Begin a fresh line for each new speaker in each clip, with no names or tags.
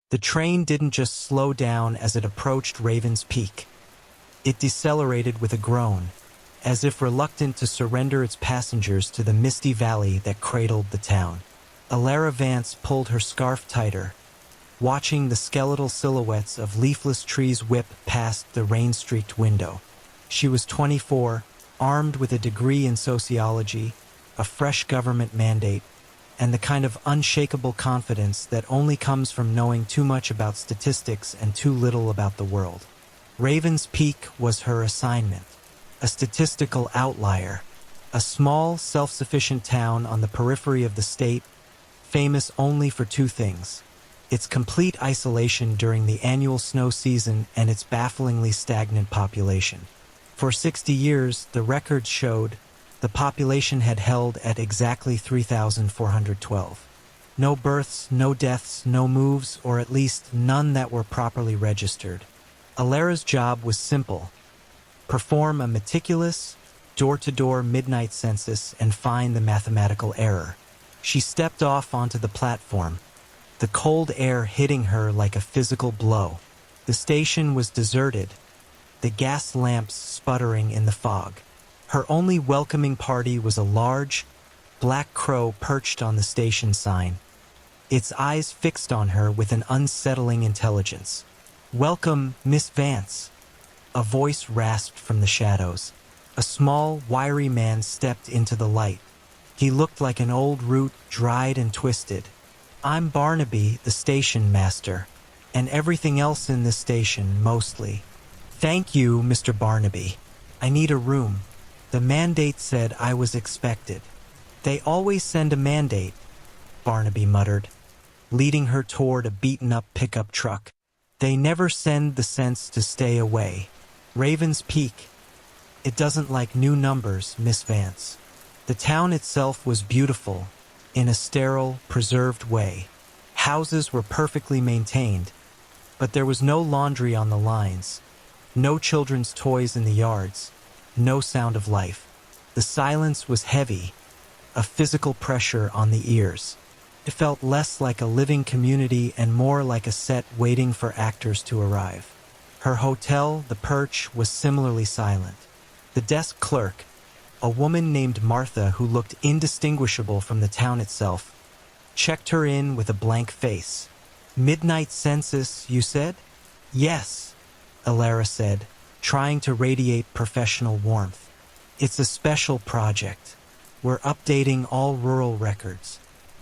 The train didn't just slow down as it approached Raven's Peak. It decelerated with a groan, as if reluctant to surrender its passengers to the misty valley that cradled the town. Alara Vance pulled her scarf tighter, watching the skeletal silhouettes of leafless trees whip past the rain-streaked window. She was 24, armed with a degree in sociology, a fresh government mandate, and the kind of unshakable confidence that only comes from knowing too much about statistics and too little about the world. Raven's Peak was her assignment, a statistical outlier, a small, self-sufficient town on the periphery of the state, famous only for two things: its complete isolation during the annual snow season and its bafflingly stagnant population. For 60 years, the records showed, the population had held at exactly 3,412. No births, no deaths, no moves, or at least none that were properly registered. Alara's job was simple: perform a meticulous, door-to-door midnight census and find the mathematical error. She stepped off onto the platform, the cold air hitting her like a physical blow. The station was deserted, the gas lamps sputtering in the fog. Her only welcoming party was a large, black crow perched on the station sign, its eyes fixed on her with an unsettling intelligence. "Welcome, Miss Vance," a voice rasped from the shadows. A small, wiry man stepped into the light. He looked like an old root, dried and twisted. "I'm Barnaby, the station master, and everything else in this station, mostly." "Thank you, Mr. Barnaby. I need a room. The mandate said I was expected." "They always send a mandate," Barnaby muttered, leading her toward a beaten-up pickup truck. "They never send the sense to stay away. Raven's Peak. It doesn't like new numbers, Miss Vance." The town itself was beautiful, in a sterile, preserved way. Houses were perfectly maintained, but there was no laundry on the lines, no children's toys in the yards, no sound of life. The silence was heavy, a physical pressure on the ears. It felt less like a living community and more like a set waiting for actors to arrive. Her hotel, the Perch, was similarly silent. The desk clerk, a woman named Martha who looked indistinguishable from the town itself, checked her in with a blank face. "Midnight census, you said?" "Yes," Alara said, trying to radiate professional warmth. "It's a special project. We're updating all rural records."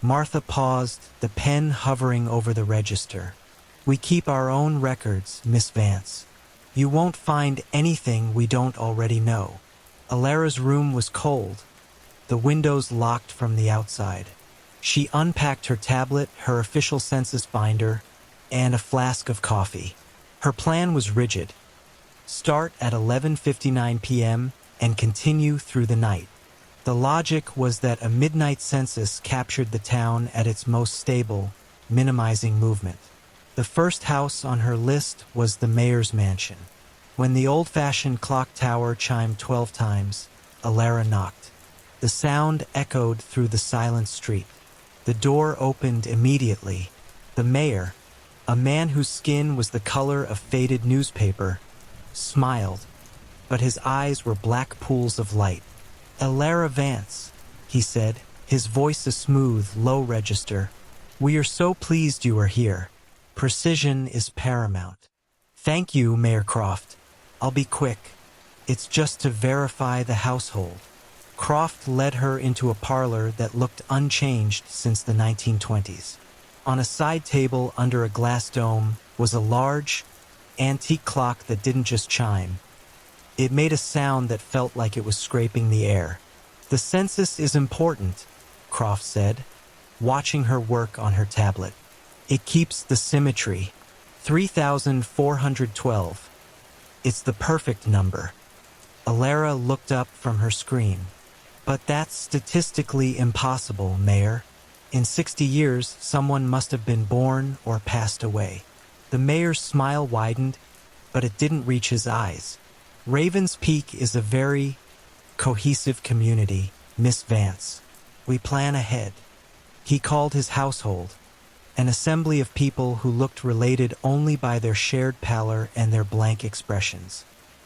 Martha paused, the pen hovering over the register. "We keep our own records, Miss Vance. You won't find anything we don't already know." Alara's room was cold, the windows locked from the outside. She unpacked her tablet, her official census binder, and a flask of coffee. Her plan was rigid: start at 11:59 p.m. and continue through the night. The logic was that a midnight census captured the town at its most stable, minimizing movement. The first house on her list was the mayor's mansion. When the old-fashioned clock tower chimed 12 times, Alara knocked. The sound echoed through the silent street. The door opened immediately. The mayor, a man whose skin was the color of faded newspaper, smiled, but his eyes were black pools of light. "Alara Vance," he said, his voice a smooth, low register. "We are so pleased you are here. Precision is paramount." "Thank you, Mayor Croft. I'll be quick. It's just to verify the household." Croft led her into a parlor that looked unchanged since the 1920s. On a side table under a glass dome was a large, antique clock that didn't just chime. It made a sound that felt like it was scraping the air. "The census is important," Croft said, watching her work on her tablet. "It keeps the symmetry. 3,412. It's the perfect number." Alara looked up from her screen. "But that's statistically impossible, Mayor. In 60 years, someone must have been born or passed away." The mayor's smile widened, but it didn't reach his eyes. "Raven's Peak is a very cohesive community, Miss Vance. We plan ahead." He called his household, an assembly of people who looked related only by their shared pallor and their blank expressions.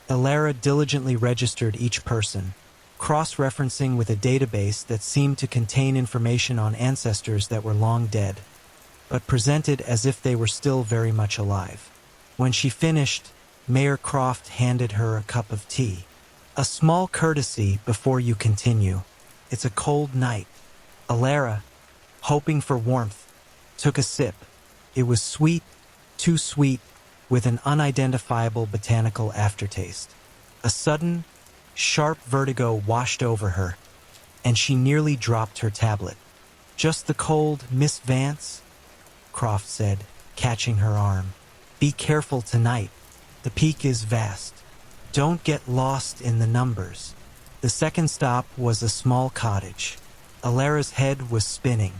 Alara diligently registered each person, cross-referencing with a database that seemed to contain information on ancestors that were long dead, but presented as if they were still very much alive. When she finished, Mayor Croft handed her a cup of tea. "A small courtesy before you continue. It's a cold night." Alara, hoping for warmth, took a sip. It was sweet, too sweet, with an unidentifiable botanical aftertaste. A sudden, sharp vertigo washed over her, and she nearly dropped her tablet. "Just the cold, Miss Vance?" Croft said, catching her arm. "Be careful tonight. The peak is vast. Don't get lost in the numbers." The second stop was a small cottage. Alara's head was spinning.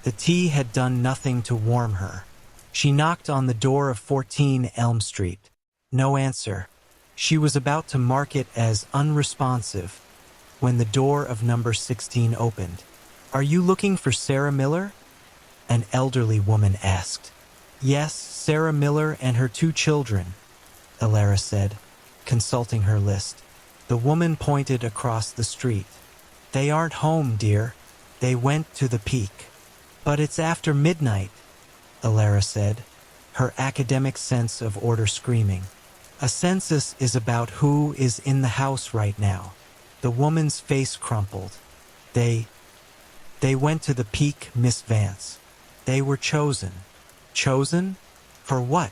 The tea had done nothing to warm her. She knocked on the door of 14 Elm Street. No answer. She was about to mark it as unresponsive when the door of number 16 opened. "Are you looking for Sarah Miller?" an elderly woman asked. "Yes, Sarah Miller and her 2 children," Alara said, consulting her list. The woman pointed across the street. "They aren't home, dear. They went to the peak." "But it's after midnight," Alara said, her academic sense of order screaming. "A census is about who is in the house right now." The woman's face crumpled. They went to the peak, Miss Vance. They were chosen." "Chosen? For what?"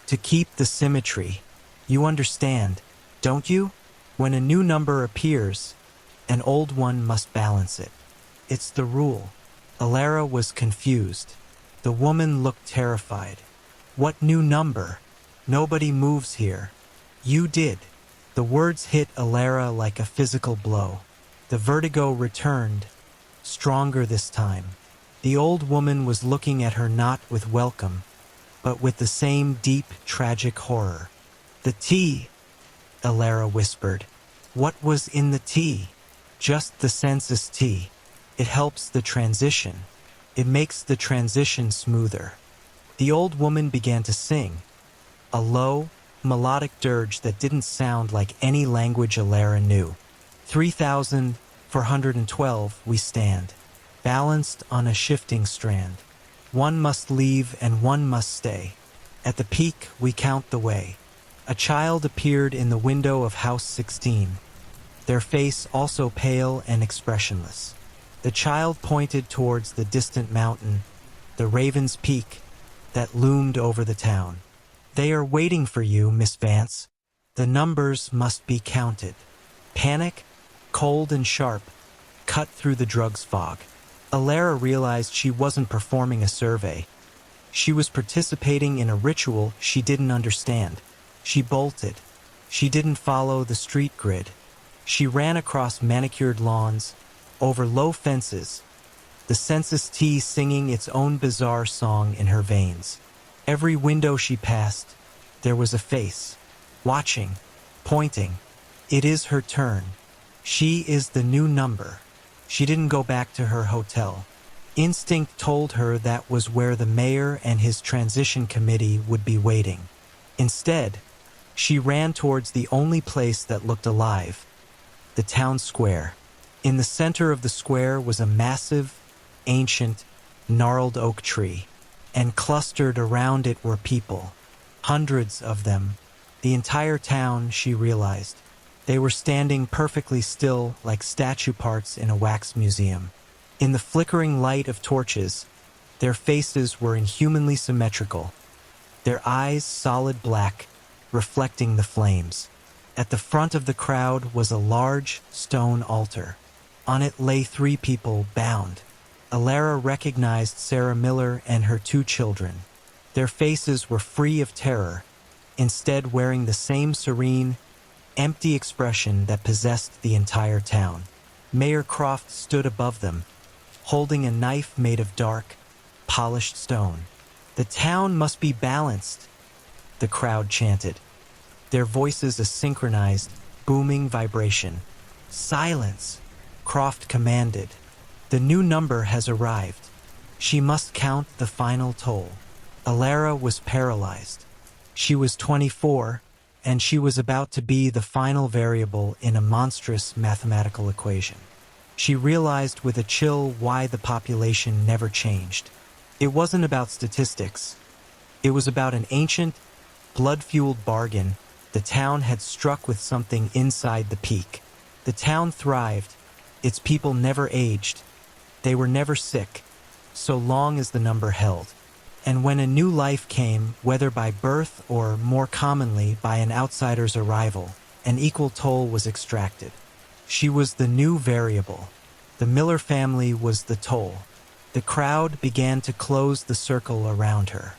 "To keep the symmetry. You understand, don't you? When a new number appears, an old one must balance it. It's the rule." Alara was confused. The woman looked terrified. "What new number? Nobody moves here." "You did." The words hit Alara like a physical blow. The vertigo returned, stronger this time. The old woman was looking at her not with welcome, but with the same deep, tragic horror. "The tea," Alara whispered. "What was in the tea?" "Just the census tea. It helps the transition. It makes the transition smoother." The old woman began to sing, a low, melodic dirge that didn't sound like any language Alara knew. 3,412 we stand, balanced on a shifting strand. One must leave and one must stay. At the peak we count the way. A child appeared in the window of house 16, their face also pale and expressionless. The child pointed towards the distant mountain, the Raven's Peak, that loomed over the town. "They are waiting for you, Miss Vance. The numbers must be counted." Panic, cold and sharp, cut through the drug's fog. Alara realized she wasn't performing a survey. She was participating in a ritual she didn't understand. She bolted. She didn't follow the street grid. She ran across manicured lawns, over low fences, the census tea singing its own bizarre song in her veins. Every window she passed, there was a face, watching, pointing. It is her turn. She is the new number. She didn't go back to her hotel. Instinct told her that was where the mayor and his transition committee would be waiting. Instead, she ran towards the only place that looked alive, the town square. In the center of the square was a massive, ancient, gnarled oak tree, and clustered around it were people, hundreds of them, the entire town, she realized. They were standing perfectly still like statue parts in a wax museum. In the flickering light of torches, their faces were inhumanly symmetrical, their eyes solid black, reflecting the flames. At the front of the crowd was a large stone altar. On it lay 3 people bound. Alara recognized Sarah Miller and her 2 children. Their faces were free of terror, instead wearing the same serene, empty expression that possessed the entire town. Mayor Croft stood above them, holding a knife made of dark, polished stone. "The town must be balanced," the crowd chanted, their voices a synchronized, booming vibration. "Silence," Croft commanded. "The new number has arrived." She must count the final toll. Alara was paralyzed. She was 24, and she was about to be the final variable in a monstrous mathematical equation. She realized with a chill why the population never changed. It wasn't about statistics. It was about an ancient, blood-fueled bargain the town had struck with something inside the peak. The town thrived. Its people never aged. They were never sick, so long as the number held. And when a new life came, whether by birth or, more commonly, by an outsider's arrival, an equal toll was extracted. She was the new variable. The Miller family was the toll. The crowd began to close the circle around her.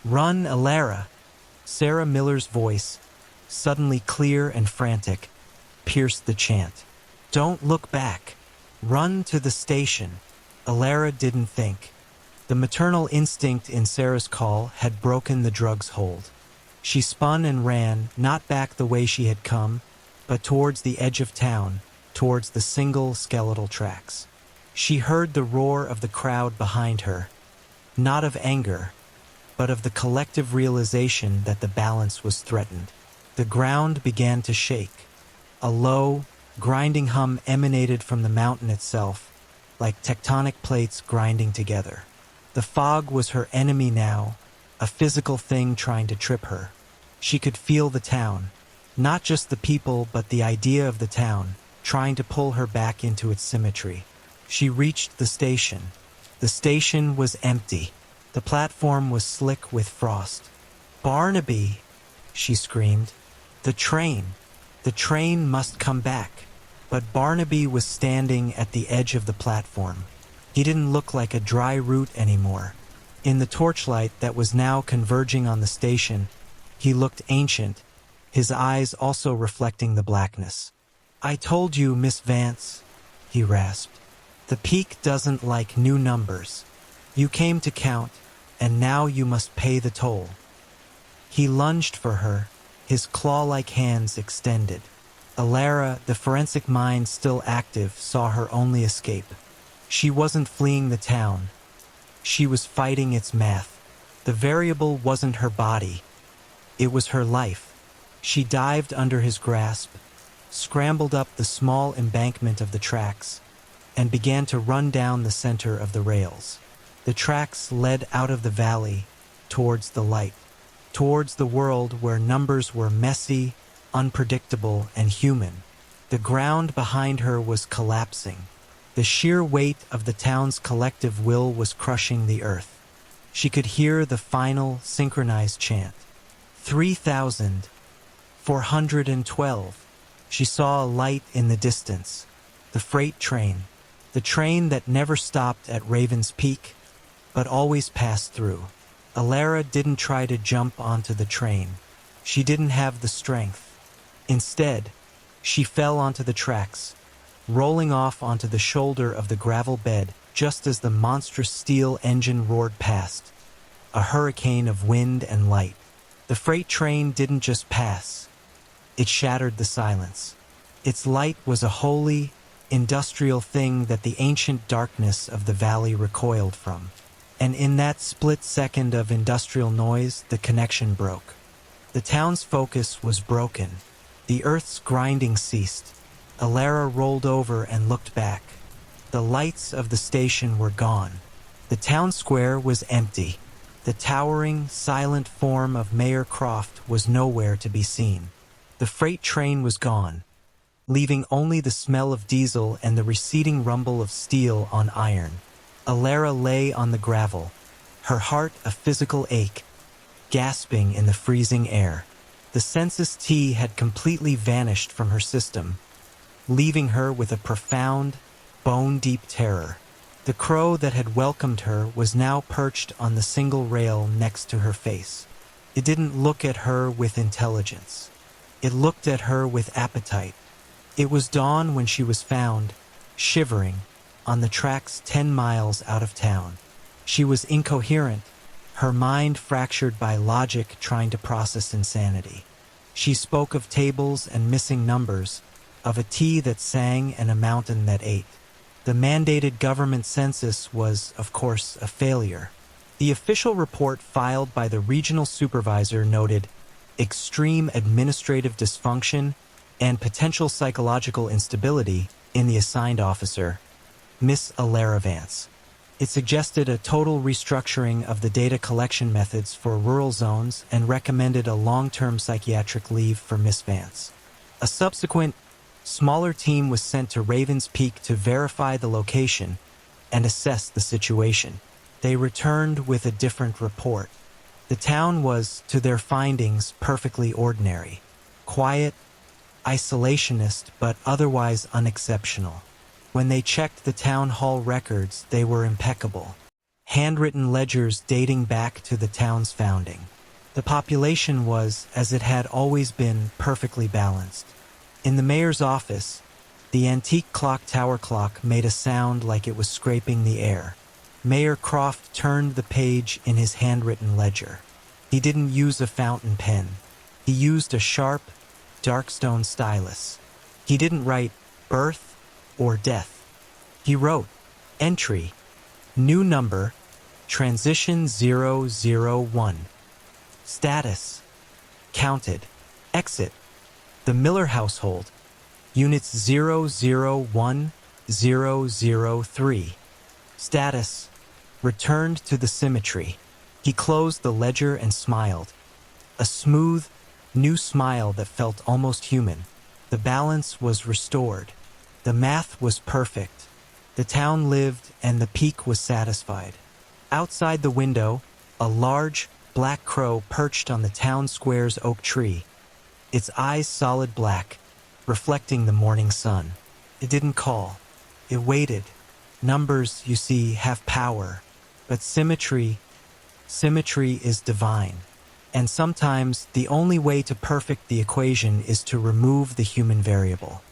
"Run, Alara!" Sarah Miller's voice, suddenly clear and frantic, pierced the chant. "Don't look back. Run to the station." Alara didn't think. The maternal instinct in Sarah's call had broken the drug's hold. She spun and ran, not back the way she had come, but towards the edge of town, towards the single skeletal tracks. She heard the roar of the crowd behind her, not of anger, but of the collective realization that the balance was threatened. The ground began to shake. A low, grinding hum emanated from the mountain itself, like tectonic plates grinding together. The fog was her enemy now, a physical thing trying to trip her. She could feel the town, not just the people but the idea of the town, trying to pull her back into its symmetry. She reached the station. The station was empty. The platform was slick with frost. "Barnaby!" she screamed. "The train! The train must come back!" But Barnaby was standing at the edge of the platform. He didn't look like a dry root anymore. In the torchlight that was now converging on the station, he looked ancient, his eyes also reflecting the blackness. "I told you, Miss Vance," he rasped. "The peak doesn't like new numbers. You came to count, and now you must pay the toll." He lunged for her, his claw-like hands extended. Alara, the forensic mind still active, saw her only escape. She wasn't fleeing the town. She was fighting its math. The variable wasn't her body. It was her life. She dived under his grasp, scrambled up the small embankment of the tracks, and began to run down the center of the rails. The tracks led out of the valley, towards the light, towards the world where numbers were messy, unpredictable, and human. The ground behind her was collapsing. The sheer weight of the town's collective will was crushing the earth. She could hear the final, synchronized chant. 3,412. She saw a light in the distance. The freight train. The train that never stopped at Raven's Peak, but always passed through. Alara didn't try to jump onto the train. She didn't have the strength. Instead, she fell onto the tracks, rolling off onto the shoulder of the gravel bed just as the monstrous steel engine roared past, a hurricane of wind and light. The freight train didn't just pass. It shattered the silence. Its light was a holy, industrial thing that the ancient darkness of the valley recoiled from. And in that split second of industrial noise, the connection broke. The town's focus was broken. The earth's grinding ceased. Alara rolled over and looked back. The lights of the station were gone. The town square was empty. The towering, silent form of Mayor Croft was nowhere to be seen. The freight train was gone, leaving only the smell of diesel and the receding rumble of steel on iron. Alara lay on the gravel, her heart a physical ache, gasping in the freezing air. The Census tea had completely vanished from her system, leaving her with a profound, bone-deep terror. The crow that had welcomed her was now perched on the single rail next to her face. It didn't look at her with intelligence. It looked at her with appetite. It was dawn when she was found, shivering, on the tracks 10 miles out of town. She was incoherent, her mind fractured by logic trying to process insanity. She spoke of tables and missing numbers, of a tea that sang and a mountain that ate. The mandated government census was, of course, a failure. The official report filed by the regional supervisor noted extreme administrative dysfunction and potential psychological instability in the assigned officer, Miss Alara Vance. It suggested a total restructuring of the data collection methods for rural zones and recommended a long-term psychiatric leave for Miss Vance. A subsequent, smaller team was sent to Ravens Peak to verify the location and assess the situation. They returned with a different report. The town was, to their findings, perfectly ordinary. Quiet, isolationist, but otherwise unexceptional. When they checked the town hall records, they were impeccable. Handwritten ledgers dating back to the town's founding. The population was, as it had always been, perfectly balanced. In the mayor's office, the antique clock tower clock made a sound like it was scraping the air. Mayor Croft turned the page in his handwritten ledger. He didn't use a fountain pen. He used a sharp, dark stone stylus. He didn't write birth or death. He wrote entry, new number, transition 001. Status, counted. Exit, the Miller household, units 001003. Status, returned to the symmetry. He closed the ledger and smiled. A smooth, new smile that felt almost human. The balance was restored. The math was perfect. The town lived and the peak was satisfied. Outside the window, a large, black crow perched on the town square's oak tree, its eyes solid black, reflecting the morning sun. It didn't call. It waited. Numbers, you see, have power, but symmetry is divine. And sometimes the only way to perfect the equation is to remove the human variable.